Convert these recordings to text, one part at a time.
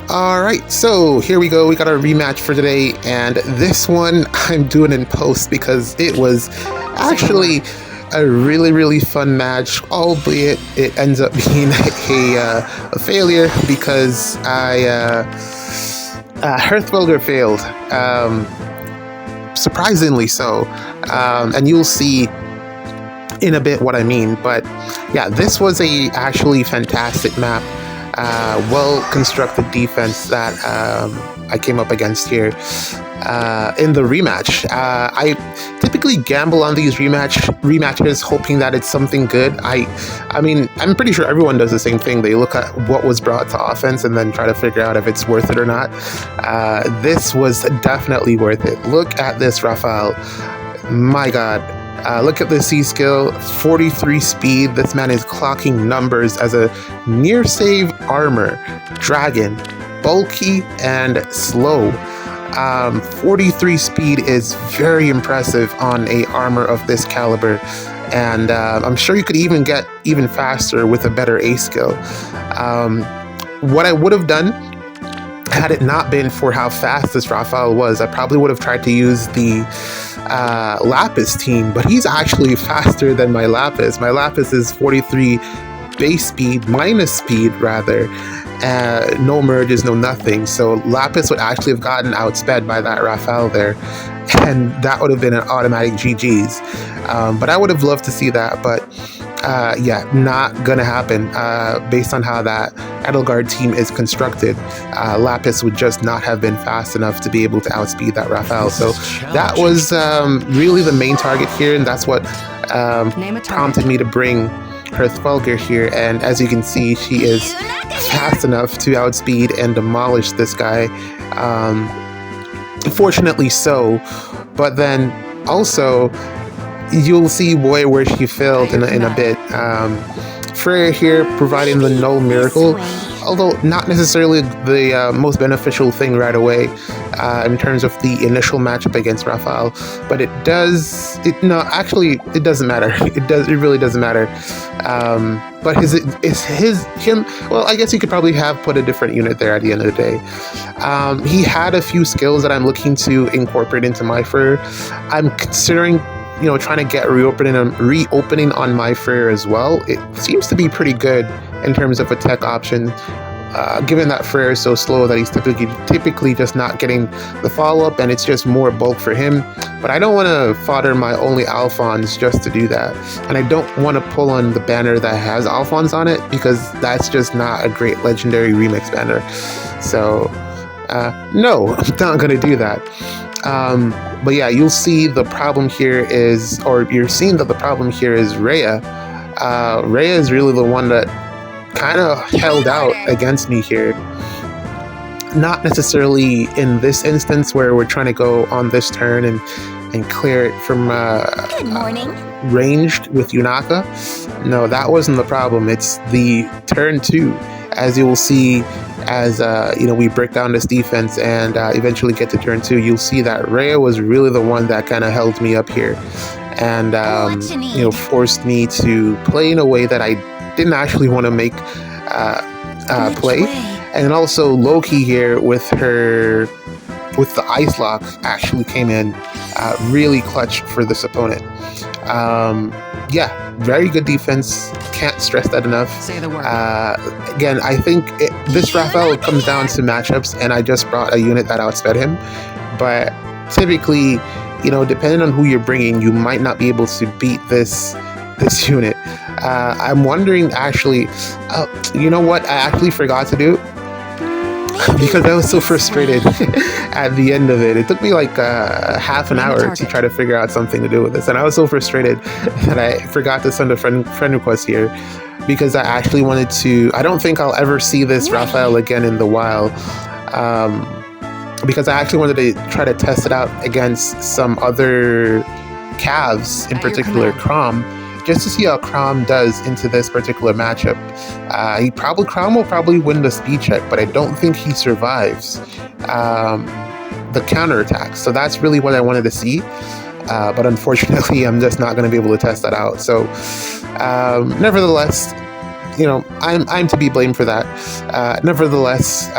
All right, so here we go. We got our rematch for today, and this one I'm doing in post because it was actually a really fun match, albeit it ends up being a failure because Hearthwelger failed, surprisingly so, and you'll see in a bit what I mean. But yeah, this was a actually fantastic map. Well-constructed defense that I came up against here in the rematch. I typically gamble on these rematches, hoping that it's something good. I mean, I'm pretty sure everyone does the same thing. They look at what was brought to offense and then try to figure out if it's worth it or not. This was definitely worth it. Look at this, Raphael. My God. Look at the C skill, 43 speed. This man is clocking numbers as a near save armor, dragon, bulky and slow. 43 speed is very impressive on a armor of this caliber, and I'm sure you could even get even faster with a better A skill. What I would have done had it not been for how fast this Raphael was, I probably would have tried to use the Lapis team, but he's actually faster than my Lapis. My Lapis is 43 base speed, minus speed rather, no merges, no nothing. So Lapis would actually have gotten outsped by that Raphael there, and that would have been an automatic GG's. But I would have loved to see that, but yeah, not gonna happen based on how that Edelgard team is constructed. Lapis would just not have been fast enough to be able to outspeed that Raphael. So that was really the main target here, and that's what prompted me to bring Hearthwelger here. And as you can see, she is fast enough to outspeed and demolish this guy. Fortunately so, but then also you'll see where she failed in a bit. Freya here providing the null miracle, although not necessarily the most beneficial thing right away in terms of the initial matchup against Raphael, but it doesn't matter. It really doesn't matter. But him. Well, I guess he could probably have put a different unit there at the end of the day. He had a few skills that I'm looking to incorporate into my Freya. I'm considering, trying to get reopening on my Freya as well. It seems to be pretty good in terms of a tech option, given that Freya is so slow that he's typically just not getting the follow-up, and it's just more bulk for him. But I don't want to fodder my only Alphons just to do that, and I don't want to pull on the banner that has Alphons on it, because that's just not a great legendary remix banner. So no, I'm not going to do that. But yeah, you'll see the problem here is, or you're seeing that the problem here is Rhea. Rhea is really the one that kind of held out against me here. Not necessarily in this instance where we're trying to go on this turn and clear it from ranged with Yunaka. No, that wasn't the problem. It's the turn 2, as you will see. As we break down this defense and eventually get to turn 2, you'll see that Rhea was really the one that kind of held me up here, and forced me to play in a way that I didn't actually want to make play. And also Loki here with the Ice Lock actually came in really clutch for this opponent. Yeah, very good defense. Can't stress that enough. Say the word. Again, I think this Raphael comes down to matchups, and I just brought a unit that outsped him. But typically, depending on who you're bringing, you might not be able to beat this unit. I'm wondering, actually, you know what I actually forgot to do? Because I was so frustrated at the end of it. It took me like half an hour to try to figure out something to do with this, and I was so frustrated that I forgot to send a friend request here, because I actually wanted to. I don't think I'll ever see this Raphael again in the wild, because I actually wanted to try to test it out against some other calves, in particular Crom, just to see how Crom does into this particular matchup. Crom will probably win the speed check, but I don't think he survives the counterattack. So that's really what I wanted to see. But unfortunately, I'm just not going to be able to test that out. So nevertheless, I'm to be blamed for that. Nevertheless,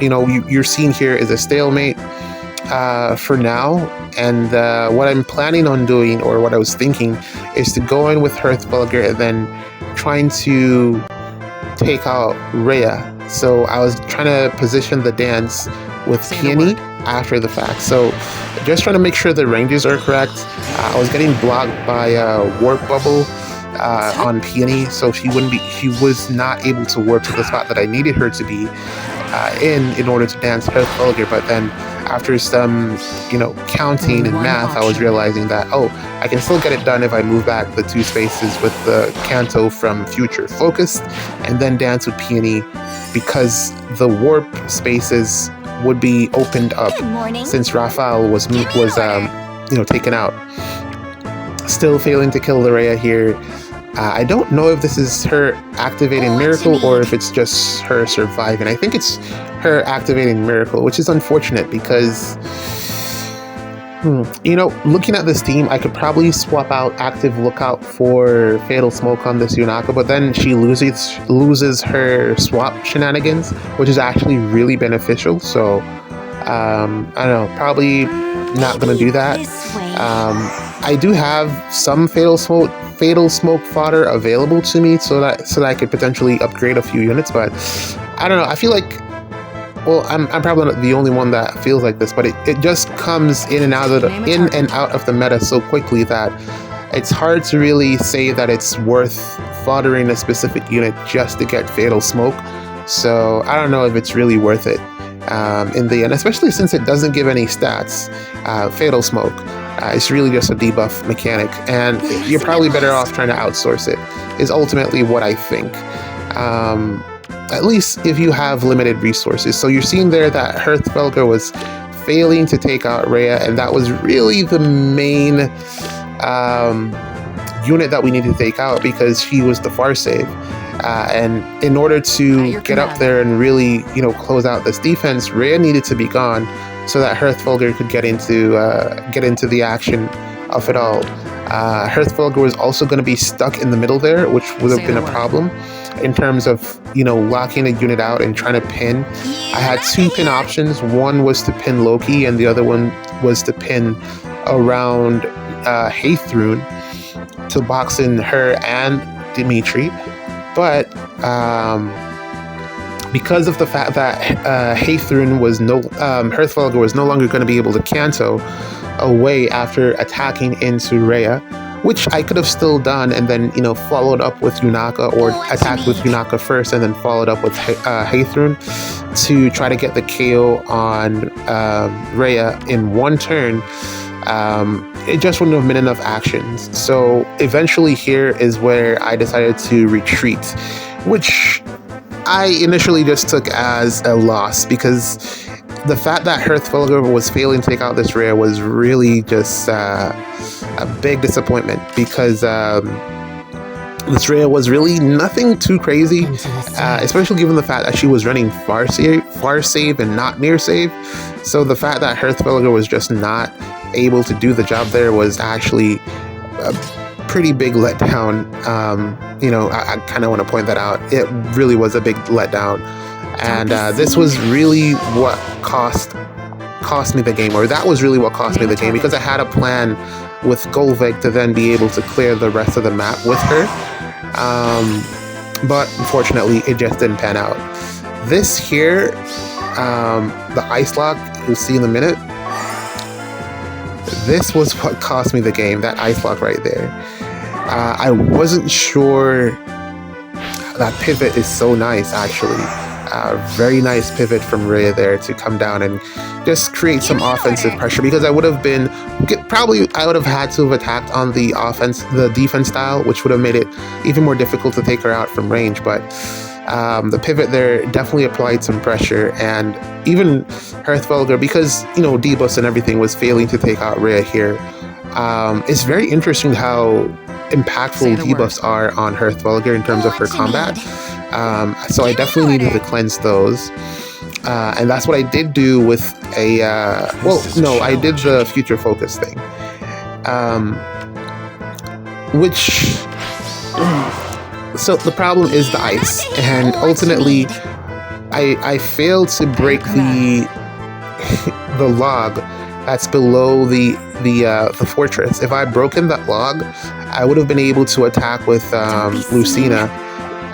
you're seeing here is a stalemate for now, and what I'm planning on doing, or what I was thinking, is to go in with Hearthfulger and then trying to take out Rhea. So I was trying to position the dance with Peony after the fact. So just trying to make sure the ranges are correct. I was getting blocked by Warp Bubble on Peony, so she was not able to warp to the spot that I needed her to be in order to dance Hearthfulger. But then after some counting and math, I was realizing that I can still get it done if I move back the 2 spaces with the Canto from Future Focus and then dance with Peony, because the warp spaces would be opened up since Raphael was taken out. Still failing to kill the Rhea here. I don't know if this is her activating Miracle or if it's just her surviving. I think it's her activating Miracle, which is unfortunate because, looking at this team, I could probably swap out Active Lookout for Fatal Smoke on this Yunaka, but then she loses her swap shenanigans, which is actually really beneficial. So, I don't know, probably not going to do that. I do have some Fatal Smoke fodder available to me so that I could potentially upgrade a few units, but I don't know. I feel like, I'm probably not the only one that feels like this, but it just comes in and out of the meta so quickly that it's hard to really say that it's worth foddering a specific unit just to get Fatal Smoke. So I don't know if it's really worth it in the end, especially since it doesn't give any stats. Fatal Smoke. It's really just a debuff mechanic, and you're probably better off trying to outsource it, is ultimately what I think. At least if you have limited resources. So you're seeing there that Hearthfulger was failing to take out Rhea, and that was really the main unit that we needed to take out because she was the far save. And in order to get up there and really, close out this defense, Rhea needed to be gone so that Hearthfulger could get into the action of it all. Hearthfulger was also going to be stuck in the middle there, which would have been a problem in terms of, locking a unit out and trying to pin. I had 2 pin options. One was to pin Loki, and the other one was to pin around Ather to box in her and Dimitri. But because of the fact that Ather was Hearthfulger was no longer going to be able to Canto away after attacking into Rhea, which I could have still done and then followed up with Yunaka, or attacked with Yunaka first and then followed up with Ather to try to get the KO on Rhea in one turn. It just wouldn't have been enough actions. So eventually here is where I decided to retreat, which I initially just took as a loss, because the fact that Hearthfulger was failing to take out this Rhea was really just a big disappointment, because this Rhea was really nothing too crazy, especially given the fact that she was running far save and not near save. So the fact that Hearthfulger was just not able to do the job there was actually a pretty big letdown. I kind of want to point that out. It really was a big letdown, and this was really what cost me the game, or that was really what cost me the game, because I had a plan with Golveg to then be able to clear the rest of the map with her, but unfortunately it just didn't pan out. This here, the Ice Lock, you'll see in a minute, this was what cost me the game, that Ice Lock right there. I wasn't sure. That pivot is so nice, actually. Very nice pivot from Rhea there to come down and just create some offensive pressure, because I would have had to have attacked on the defense style, which would have made it even more difficult to take her out from range. But the pivot there definitely applied some pressure, and even Hearthfulger, because debuffs and everything, was failing to take out Rhea here. It's very interesting how impactful debuffs are on Hearthfulger in terms of her combat. So I definitely needed to cleanse those. And that's what I did do with I did the Future Focus thing. Which So the problem is the ice, and ultimately, I failed to break the log that's below the fortress. If I had broken that log, I would have been able to attack with Lucina,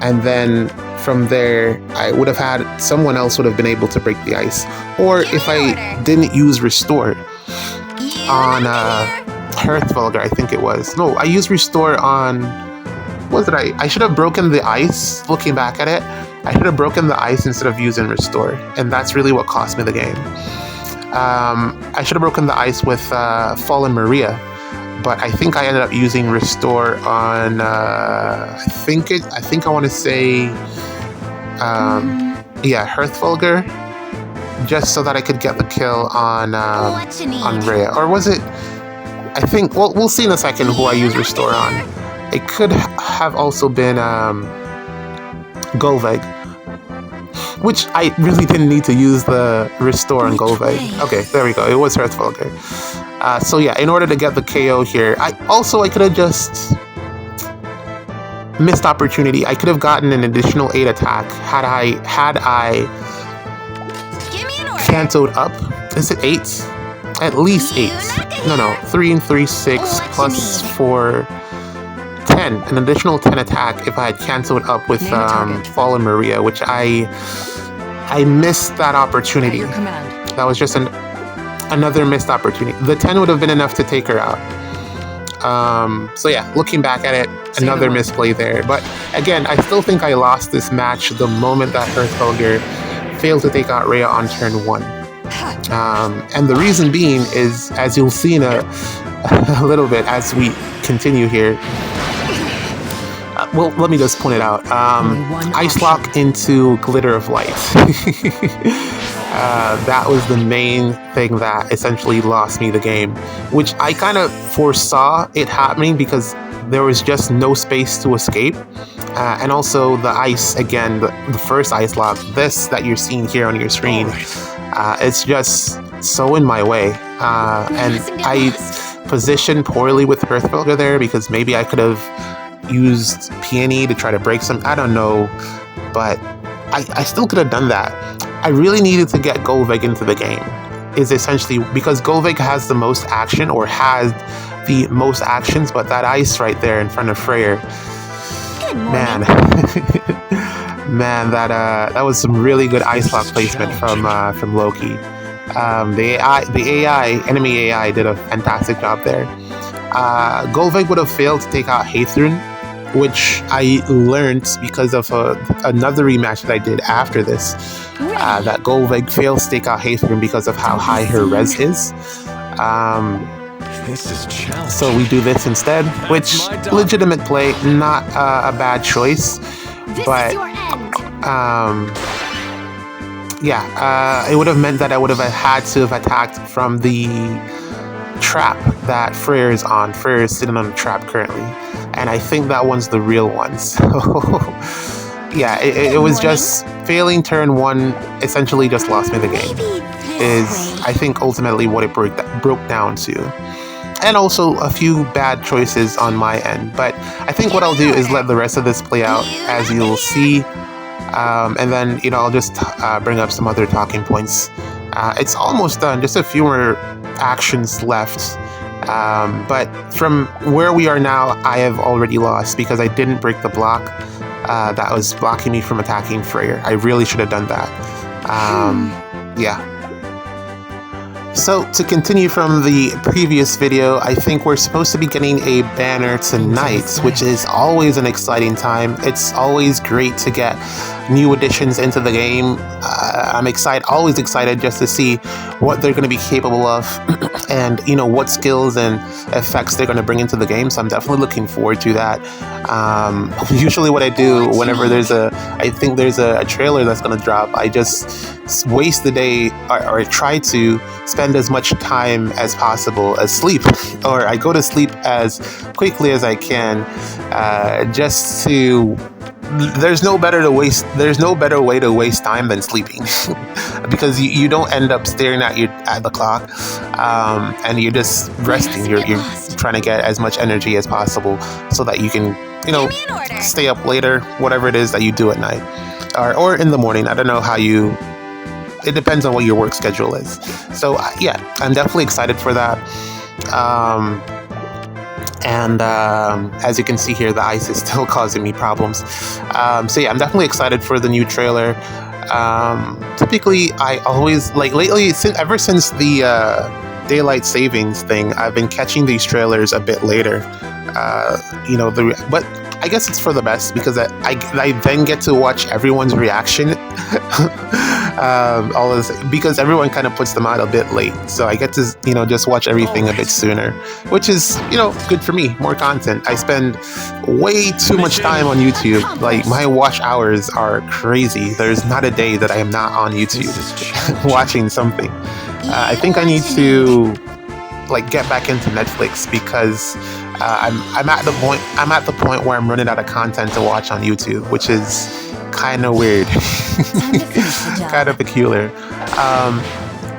and then from there, I would have had someone else would have been able to break the ice. Or if I didn't use Restore on Hearthvulgar, I think it was. No, I used Restore on... What did I should have broken the ice, looking back at it. I should have broken the ice instead of using Restore, and that's really what cost me the game. I should have broken the ice with Fallen Maria, but I think I ended up using Restore on, I think I want to say, Hearthvulgar, just so that I could get the kill on Rhea. Or was it, I think, well, we'll see in a second who I use Restore on. It could have also been Golveg, which I really didn't need to use the Restore on Golveg. Okay, there we go. It was Hearthvulgar. So yeah, in order to get the KO here, I could have just missed opportunity. I could have gotten an additional 8 attack had I cancelled up. Is it 8? At least 8. No. 3 and 3, 6 plus 4. 10, an additional 10 attack if I had cancelled up with Fallen Maria, which I missed that opportunity. That was just another missed opportunity. The 10 would have been enough to take her out. So yeah, looking back at it, another misplay there. But again, I still think I lost this match the moment that Hearthvulgar failed to take out Rhea on turn 1. And the reason being is, as you'll see in a little bit as we continue here, well, let me just point it out. Ice Lock into Glitter of Light. That was the main thing that essentially lost me the game, which I kind of foresaw it happening because there was just no space to escape. And also the ice, again, the first Ice Lock, this that you're seeing here on your screen, it's just so in my way. And I positioned poorly with Hearthvulgar there because maybe I could have used Peony to try to break some, I don't know, but I still could have done that. I really needed to get Golveg into the game, is essentially because Golveg has the most action, or has the most actions, but that ice right there in front of Freyr, man, that was some really good Ice Lock placement from Loki. The enemy AI did a fantastic job there. Golveg would have failed to take out Ather, which I learned because of another rematch that I did after this, that Golveg fails to take out Ather because of how high her res is. So we do this instead, which, legitimate play, not a bad choice, but it would have meant that I would have had to have attacked from the trap that Freyr is on. Freyr is sitting on a trap currently, and I think that one's the real one. So yeah, it was just failing turn 1 essentially just lost me the game, is I think ultimately what it broke down to. And also a few bad choices on my end, but I think what I'll do is let the rest of this play out, as you'll see, and then I'll just bring up some other talking points. It's almost done, just a few more actions left, but from where we are now, I have already lost because I didn't break the block that was blocking me from attacking Freyr. I really should have done that. Yeah. So to continue from the previous video, I think we're supposed to be getting a banner tonight, which is always an exciting time. It's always great to get new additions into the game. I'm always excited just to see what they're going to be capable of and what skills and effects they're going to bring into the game. So I'm definitely looking forward to that. Usually what I do whenever I think there's a trailer that's going to drop, I just waste the day or try to spend as much time as possible asleep, or I go to sleep as quickly as I can, just to. There's no better way to waste time than sleeping, because you don't end up staring at the clock, and you're just resting. You're trying to get as much energy as possible so that you can stay up later, whatever it is that you do at night, or in the morning. I don't know how you. It depends on what your work schedule is. So yeah, I'm definitely excited for that. And as you can see here, the ice is still causing me problems. So yeah, I'm definitely excited for the new trailer. Typically, I always lately, ever since the daylight savings thing, I've been catching these trailers a bit later. But I guess it's for the best because I then get to watch everyone's reaction. All of this, because everyone kind of puts them out a bit late, so I get to just watch everything a bit sooner, which is good for me. More content. I spend way too much time on YouTube. Like, my watch hours are crazy. There's not a day that I am not on YouTube watching something. I think I need to get back into Netflix because I'm at the point where I'm running out of content to watch on YouTube, which is kind of weird. Kind of peculiar.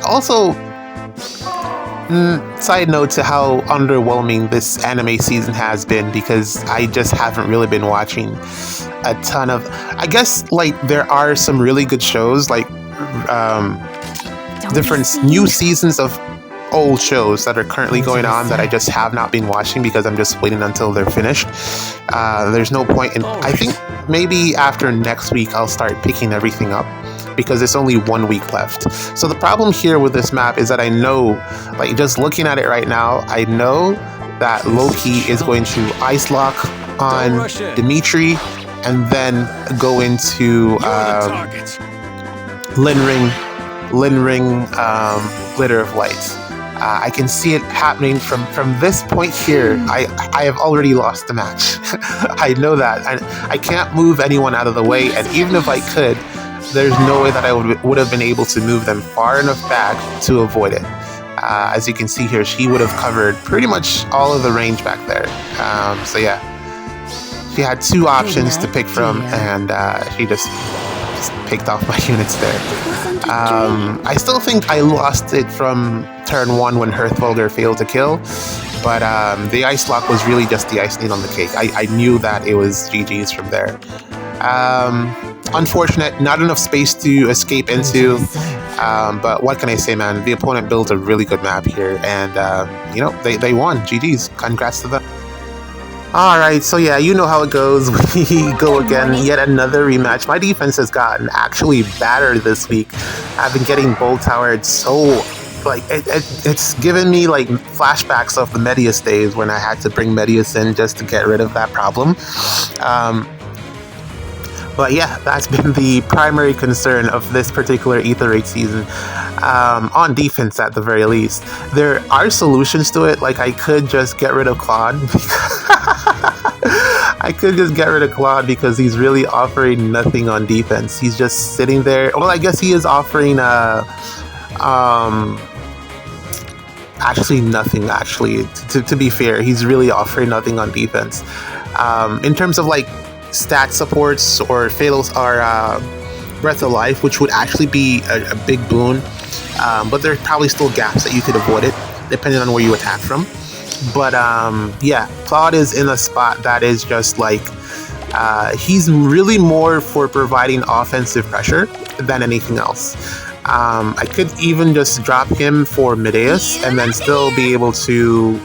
Also, side note to how underwhelming this anime season has been, because I just haven't really been watching a ton of. I guess there are some really good shows, different new seasons of old shows that are currently going on that I just have not been watching because I'm just waiting until they're finished. There's no point in. I think maybe after next week I'll start picking everything up because there's only 1 week left. So the problem here with this map is that I know, just looking at it right now, I know that Loki is going to ice lock on Dimitri and then go into Lin-Ring, Glitter of Light. I can see it happening from this point here. I have already lost the match. I know that. I can't move anyone out of the way, and even if I could, there's no way that I would have been able to move them far enough back to avoid it. As you can see here, she would have covered pretty much all of the range back there. So yeah, she had two options to pick from, and she just picked off my units there. I still think I lost it from turn 1 when Hearthvulgar failed to kill, but the ice lock was really just the icing on the cake. I knew that it was GG's from there. Unfortunate, not enough space to escape into, but what can I say, man? The opponent built a really good map here, and they won. GG's. Congrats to them. Alright, so yeah, you know how it goes. We go again, yet another rematch. My defense has gotten actually battered this week. I've been getting bull towered so, it's given me flashbacks of the Medius days when I had to bring Medius in just to get rid of that problem. But yeah, that's been the primary concern of this particular Ether 8 season, on defense at the very least. There are solutions to it, I could just get rid of Claude. I could just get rid of Claude because he's really offering nothing on defense. He's just sitting there. Well, I guess he is offering actually nothing, to be fair. He's really offering nothing on defense. In terms of stat supports or fatals or Breath of Life, which would actually be a big boon, but there's probably still gaps that you could avoid it depending on where you attack from. But yeah, Claude is in a spot that is just he's really more for providing offensive pressure than anything else. I could even just drop him for Medeus and then still be able to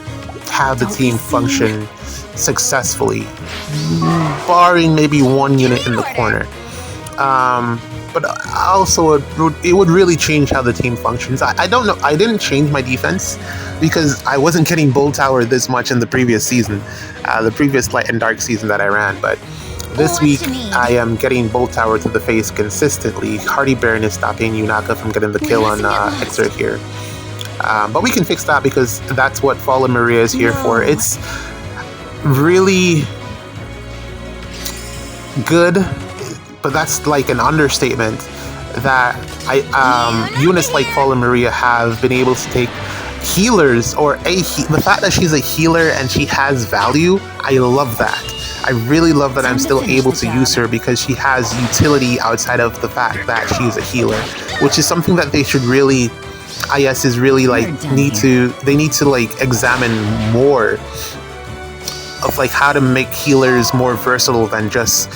have the team function successfully, barring maybe one unit in the corner. But also it would really change how the team functions. I don't know. I didn't change my defense because I wasn't getting bull tower this much in the previous season, the previous light and dark season that I ran. But this week I am getting bull tower to the face consistently. Hardy Baron is stopping Yunaka from getting the kill on Ather here. But we can fix that because that's what Fallen Maria is here for. It's really good, but that's an understatement, that units like Fallen Maria have been able to take healers, or the fact that she's a healer and she has value. I love that. I really love that I'm still able to use her because she has utility outside of the fact that she's a healer, which is something that they should really, IS is really need to examine more of like how to make healers more versatile than just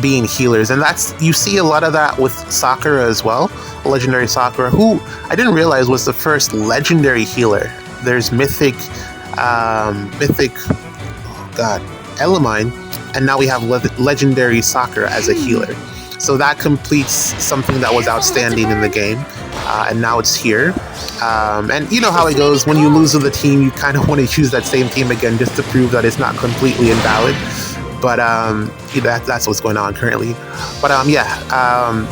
being healers. And that's, you see a lot of that with Sakura as well, legendary Sakura, who I didn't realize was the first legendary healer. There's mythic Elamine, and now we have legendary Sakura as a healer. So that completes something that was outstanding in the game, and now it's here. And you know how it goes, when you lose with a team, you kind of want to choose that same team again just to prove that it's not completely invalid. But that's what's going on currently. But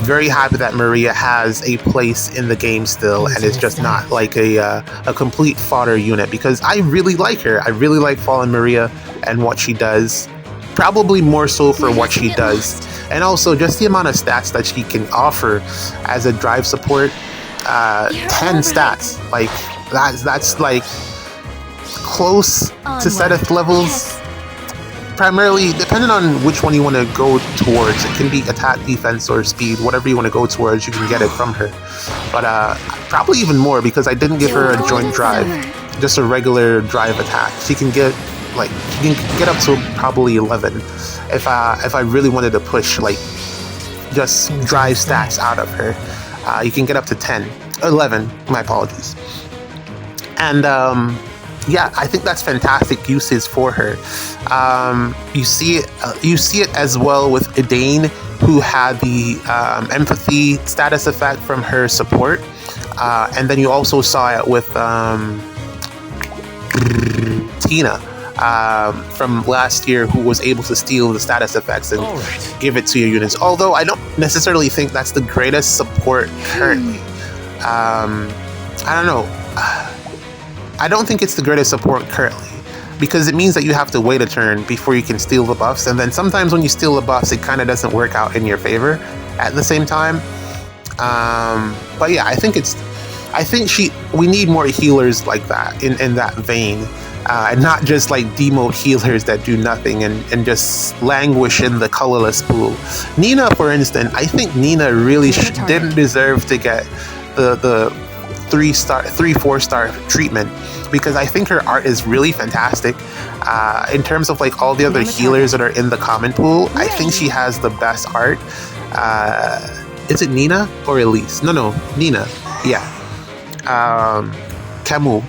very happy that Maria has a place in the game still, and it's just not like a complete fodder unit, because I really like her. I really like Fallen Maria and what she does. Probably more so for what she does, and also just the amount of stats that she can offer as a drive support. 10 stats, like that's like close to Seteth levels. Primarily, depending on which one you want to go towards, it can be attack, defense, or speed. Whatever you want to go towards, you can get it from her. But probably even more, because I didn't give her a joint drive, just a regular drive attack. She can get up to probably 11 if I really wanted to push like just drive stats out of her. You can get up to 11. My apologies. And I think that's fantastic uses for her. You see it as well with Idane, who had the empathy status effect from her support, and then you also saw it with Tina from last year, who was able to steal the status effects and give it to your units. Although I don't necessarily think that's the greatest support currently. I don't know. I don't think it's the greatest support currently, because it means that you have to wait a turn before you can steal the buffs, and then sometimes when you steal the buffs, it kind of doesn't work out in your favor at the same time. But yeah, I think we need more healers like that, in that vein, and not just like demo healers that do nothing and just languish in the colorless pool. Nina, for instance, I think Nina really didn't deserve to get the 3-4-star treatment, because I think her art is really fantastic. In terms of like all the other healers that are in the common pool, I think she has the best art. Is it Nina or Elise? No, Nina. Yeah. Camus.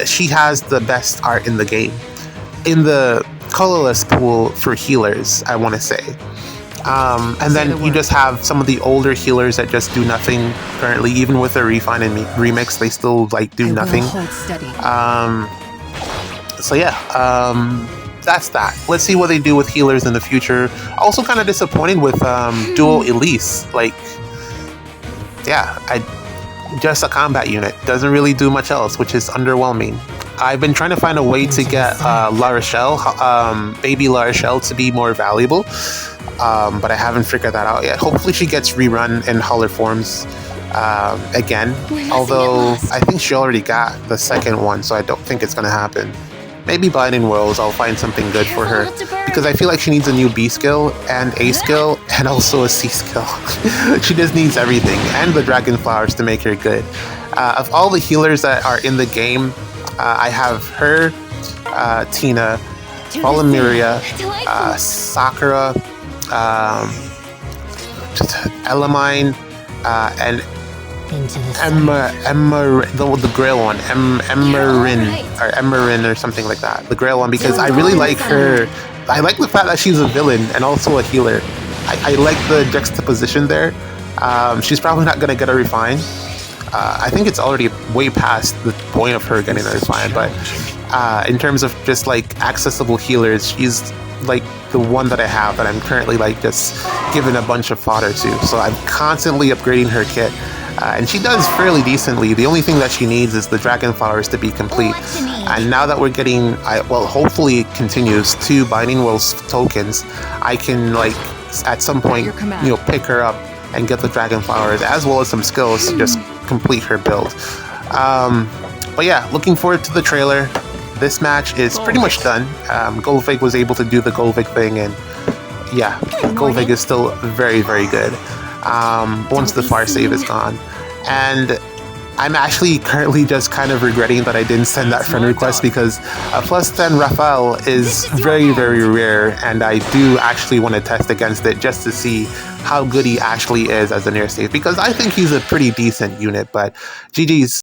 She has the best art in the game, in the colorless pool for healers, I want to say. And then you just have some of the older healers that just do nothing currently. Even with the refine and remix, they still like do nothing. That's that. Let's see what they do with healers in the future. Also kind of disappointed with dual Elise. Like, just a combat unit, doesn't really do much else, which is underwhelming. I've been trying to find a way to get La Rochelle, baby La Rochelle, to be more valuable. But I haven't figured that out yet. Hopefully she gets rerun in Holler forms again. Although I think she already got the second one, so I don't think it's going to happen. Maybe Binding Worlds, I'll find something good for her, because I feel like she needs a new B skill and A skill and also a C skill. She just needs everything, and the Dragon Flowers to make her good. Of all the healers that are in the game, I have her, Tina, Fallen Maria, Sakura, Elamine, and the Grail one, Emmerin or something like that. The Grail one, because I really like her. I like the fact that she's a villain and also a healer. I like the juxtaposition there. She's probably not gonna get a refine. I think it's already way past the point of her getting a refine, but in terms of just like accessible healers, she's like the one that I have that I'm currently like just giving a bunch of fodder to. So I'm constantly upgrading her kit, and she does fairly decently. The only thing that she needs is the Dragon Flowers to be complete. And now that we're getting, hopefully it continues, 2 Binding Worlds tokens, I can like at some point, pick her up and get the Dragon Flowers, as well as some skills to just complete her build. But yeah, looking forward to the trailer. This match is pretty much done. Golvig was able to do the Golvig thing, and yeah, Golvig is still very, very good once the fire save is gone. And I'm actually currently just kind of regretting that I didn't send that friend request, because a plus 10 Raphael is very, very rare, and I do actually want to test against it just to see how good he actually is as a near safe, because I think he's a pretty decent unit. But GG's.